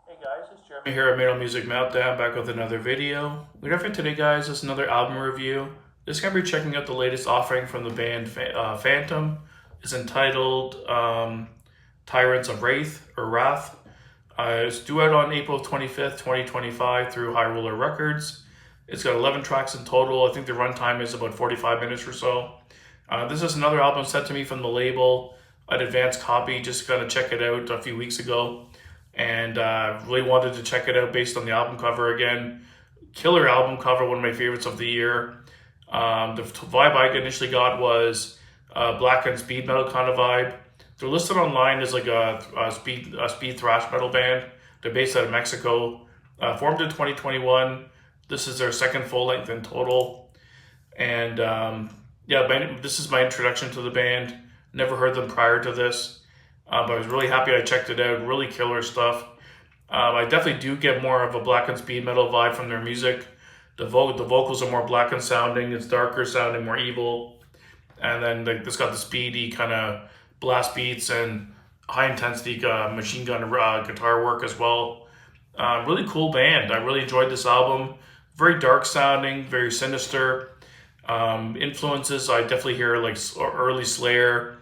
Hey guys, it's Jeremy here at Metal Music Meltdown, back with another video. What we have for today, guys, is another album review. This is going to be checking out the latest offering from the band Phantom. It's entitled Tyrants of Wrath. It's due out on April 25th, 2025 through High Roller Records. It's got 11 tracks in total. I think the runtime is about 45 minutes or so. This is another album sent to me from the label, an advanced copy. Just got to check it out a few weeks ago, and really wanted to check it out based on the album cover again. Killer album cover, one of my favorites of the year. The vibe I initially got was black and speed metal kind of vibe. They're listed online as like a speed thrash metal band. They're based out of Mexico. Formed in 2021. This is their second full length in total. And this is my introduction to the band. Never heard them prior to this. But I was really happy I checked it out. Really killer stuff. I definitely do get more of a black and speed metal vibe from their music. The vocals are more black and sounding. It's darker sounding, more evil. And then it's got the speedy kind of blast beats and high intensity machine gun guitar work as well. Really cool band. I really enjoyed this album. Very dark sounding, very sinister. Influences I definitely hear like early Slayer,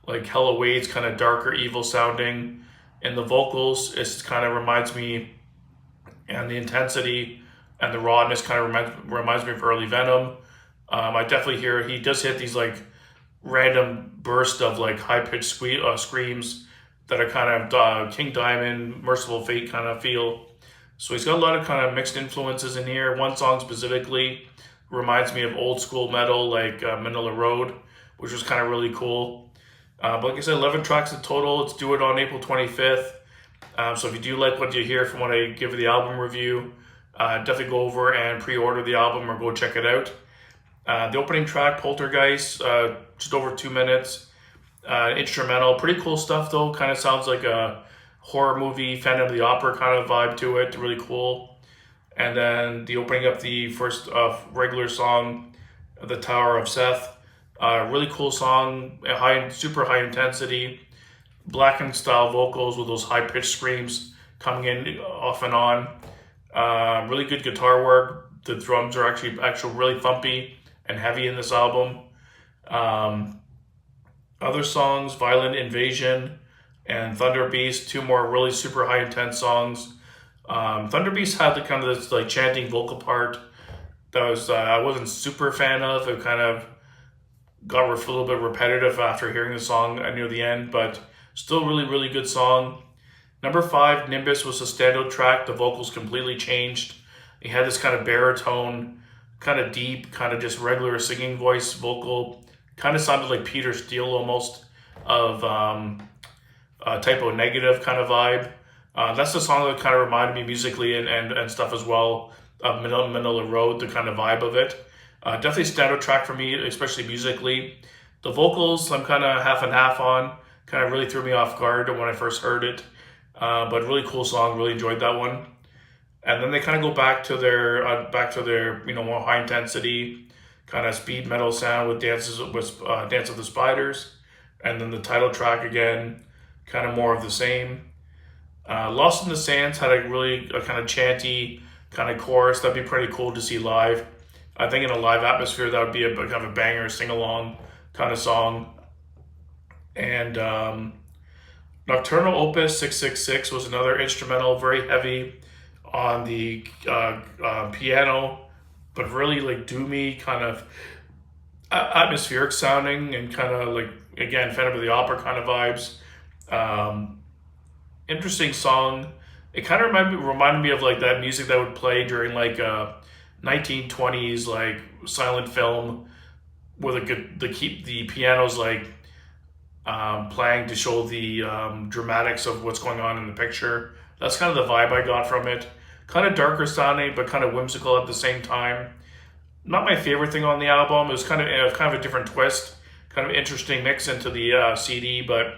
like Hella Wade's kind of darker, evil sounding. And the vocals, it kind of reminds me, and the intensity and the rawness kind of reminds me of early Venom. I definitely hear he does hit these like random burst of like high pitched screams that are kind of King Diamond, Merciful Fate kind of feel. So he's got a lot of kind of mixed influences in here. One song specifically reminds me of old school metal like Manila Road, which was kind of really cool. But like I said, 11 tracks in total. Let's do it on April 25th. So if you do like what you hear from when I give the album review, definitely go over and pre-order the album or go check it out. The opening track, Poltergeist, just over 2 minutes. Instrumental, pretty cool stuff though. Kind of sounds like a horror movie, Phantom of the Opera kind of vibe to it. Really cool. And then the opening up the first regular song, The Tower of Seth. Really cool song, super high intensity, blackened style vocals with those high pitched screams coming in off and on. Really good guitar work. The drums are actually really thumpy and heavy in this album. Other songs, Violent Invasion and Thunder Beast, two more really super high intense songs. Thunder Beast had the kind of this like chanting vocal part that was I wasn't super fan of. It kind of got a little bit repetitive after hearing the song near the end, but still really good song. Number 5, Nimbus, was a standout track. The vocals completely changed. He had this kind of baritone, kind of deep, kind of just regular singing voice vocal. Kind of sounded like Peter Steele almost, of Typo Negative kind of vibe. That's the song that kind of reminded me musically and stuff as well of Manila Road, the kind of vibe of it. Definitely a standout track for me, especially musically. The vocals, I'm kind of half and half on. Kind of really threw me off guard when I first heard it. But really cool song, really enjoyed that one. And then they kind of go back to their more high intensity kind of speed metal sound with Dance of the Spiders, and then the title track again, kind of more of the same. Lost in the Sands had a kind of chanty kind of chorus. That'd be pretty cool to see live. I think in a live atmosphere that would be a kind of a banger, sing along kind of song. And Nocturnal Opus 666 was another instrumental, very heavy on the piano, but really like doomy, kind of atmospheric sounding, and kind of like, again, Phantom of the Opera kind of vibes. Interesting song. It kind of reminded me of like that music that would play during like 1920s like silent film, where the piano's like playing to show the dramatics of what's going on in the picture. That's kind of the vibe I got from it. Kind of darker sounding, but kind of whimsical at the same time. Not my favorite thing on the album. It was kind of a different twist, kind of interesting mix into the CD, but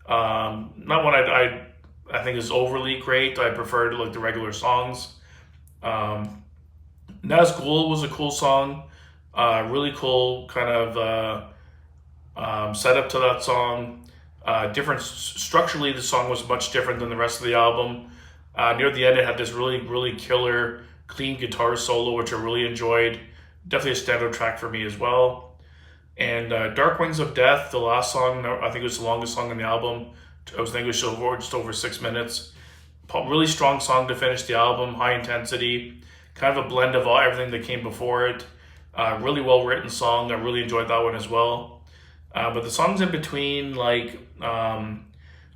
not one I think is overly great. I preferred like the regular songs. Nazgul was a cool song. Really cool kind of setup to that song. Structurally, the song was much different than the rest of the album. Near the end, it had this really killer, clean guitar solo, which I really enjoyed. Definitely a standout track for me as well. And Dark Wings of Death, the last song, I think it was the longest song on the album. I think it was just over 6 minutes. Really strong song to finish the album, high intensity, kind of a blend of everything that came before it. Really well written song. I really enjoyed that one as well. But the songs in between, like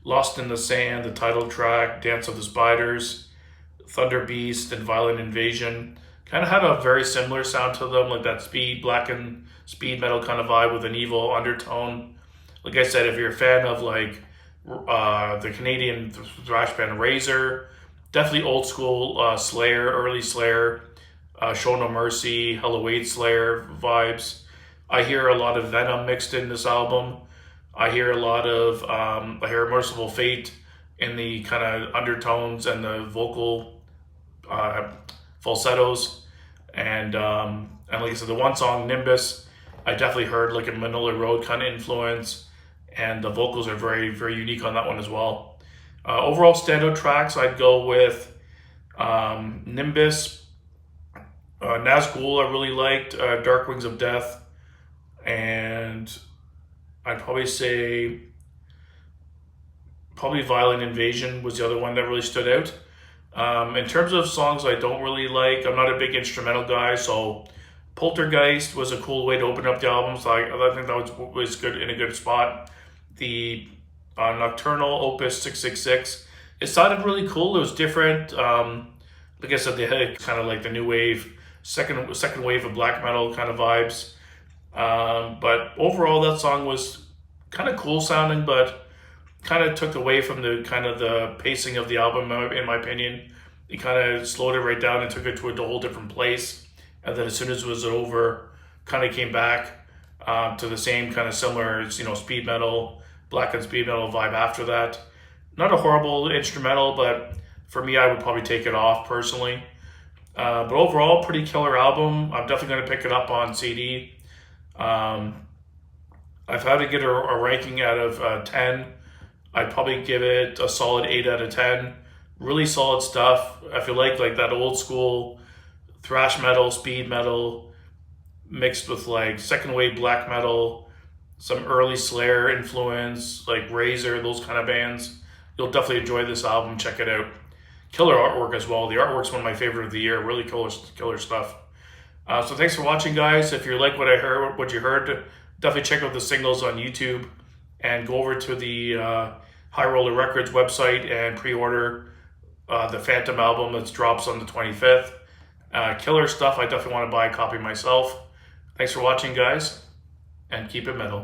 Lost in the Sand, the title track, Dance of the Spiders, Thunder Beast, and Violent Invasion, kind of had a very similar sound to them, like that blackened speed metal kind of vibe with an evil undertone. Like I said, if you're a fan of like the Canadian thrash band Razor, definitely old school Slayer, early Slayer, Show No Mercy, Hello Hate Slayer vibes. I hear a lot of Venom mixed in this album. I hear a lot of I hear Merciful Fate in the kind of undertones and the vocal falsettos, and like I said, the one song Nimbus, I definitely heard like a Manila Road kind of influence, and the vocals are very unique on that one as well. Overall standout tracks, I'd go with Nimbus, Nazgul I really liked, Dark Wings of Death, and I'd probably say Violent Invasion was the other one that really stood out. In terms of songs I don't really like, I'm not a big instrumental guy, so Poltergeist was a cool way to open up the album, so I think that was good, in a good spot. The Nocturnal Opus 666, it sounded really cool. It was different. Like I said, they had kind of like the new wave, second wave of black metal kind of vibes. But overall, that song was kind of cool sounding, but kind of took away from the pacing of the album, in my opinion. It kind of slowed it right down and took it to a whole different place. And then as soon as it was over, kind of came back to the same kind of similar, speed metal, black and speed metal vibe after that. Not a horrible instrumental, but for me, I would probably take it off personally. But overall, pretty killer album. I'm definitely going to pick it up on CD. I've had to get a ranking out of 10. I'd probably give it a solid 8 out of 10. Really solid stuff. I feel like that old school thrash metal, speed metal, mixed with like second wave black metal, some early Slayer influence, like Razor, those kind of bands. You'll definitely enjoy this album. Check it out. Killer artwork as well. The artwork's one of my favorite of the year. Really killer stuff. So thanks for watching, guys. If you like what you heard, definitely check out the singles on YouTube and go over to the High Roller Records website and pre-order the Phantom album that drops on the 25th. Killer stuff. I definitely want to buy a copy myself. Thanks for watching, guys, and keep it metal.